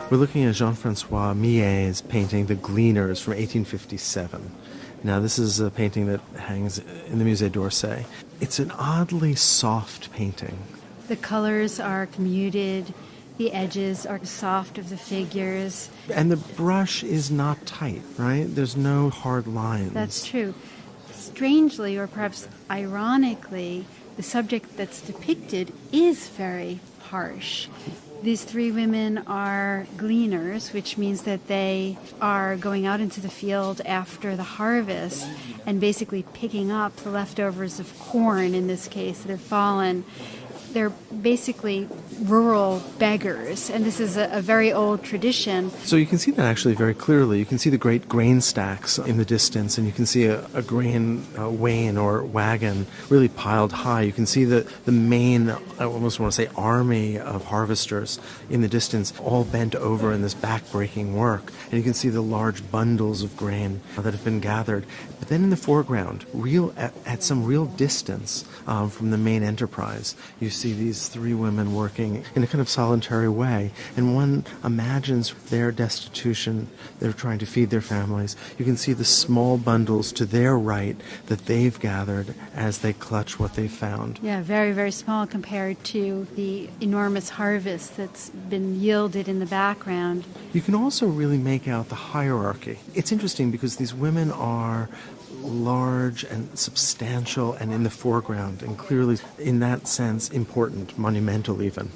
We're looking at Jean-François Millet's painting, The Gleaners, from 1857. Now, this is a painting that hangs in the Musée d'Orsay. It's an oddly soft painting. The colors are muted, the edges are soft of the figures. And the brush is not tight, right? There's no hard lines. That's true. Strangely, or perhaps ironically, the subject that's depicted is very harsh. These three women are gleaners, which means that they are going out into the field after the harvest and basically picking up the leftovers of corn, in this case, that have fallen. They're basically rural beggars, and this is a very old tradition. So you can see that actually very clearly. You can see the great grain stacks in the distance, and you can see a grain wain or wagon really piled high. You can see the main, I almost want to say, army of harvesters in the distance, all bent over in this back-breaking work. And you can see the large bundles of grain that have been gathered. But then in the foreground, at some real distance from the main enterprise, you see these three women working in a kind of solitary way, and one imagines their destitution. They're trying to feed their families. You can see the small bundles to their right that they've gathered as they clutch what they've found. Yeah, very, very small compared to the enormous harvest that's been yielded in the background. You can also really make out the hierarchy. It's interesting because these women are large and substantial and in the foreground and clearly in that sense important, monumental even.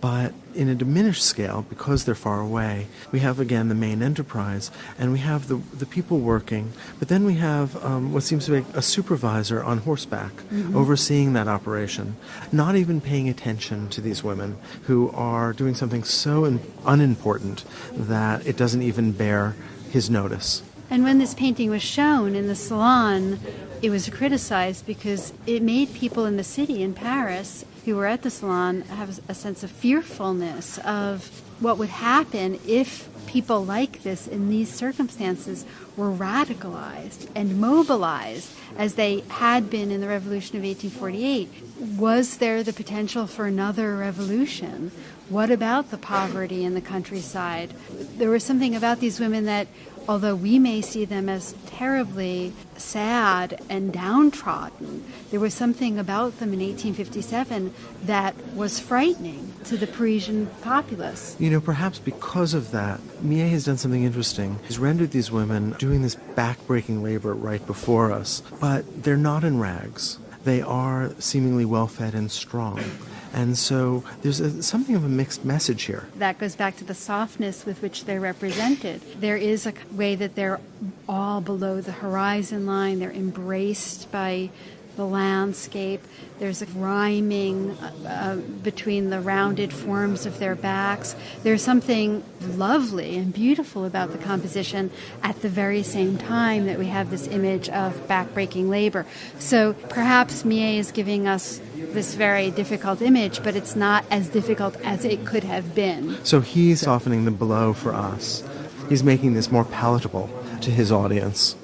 But in a diminished scale, because they're far away, we have again the main enterprise and we have the people working, but then we have what seems to be a supervisor on horseback overseeing that operation, not even paying attention to these women who are doing something so unimportant that it doesn't even bear his notice. And when this painting was shown in the salon, it was criticized because it made people in the city, in Paris, who were at the salon, have a sense of fearfulness of what would happen if people like this in these circumstances were radicalized and mobilized as they had been in the Revolution of 1848. Was there the potential for another revolution? What about the poverty in the countryside? There was something about these women that, although we may see them as terribly sad and downtrodden, there was something about them in 1857 that was frightening to the Parisian populace. You know, perhaps because of that, Millet has done something interesting. He's rendered these women doing this back-breaking labor right before us, but they're not in rags. They are seemingly well-fed and strong. And so there's something of a mixed message here. That goes back to the softness with which they're represented. There is a way that they're all below the horizon line. They're embraced by the landscape. There's a rhyming between the rounded forms of their backs. There's something lovely and beautiful about the composition at the very same time that we have this image of backbreaking labor. So perhaps Millet is giving us this very difficult image, but it's not as difficult as it could have been. So he's softening the blow for us. He's making this more palatable to his audience.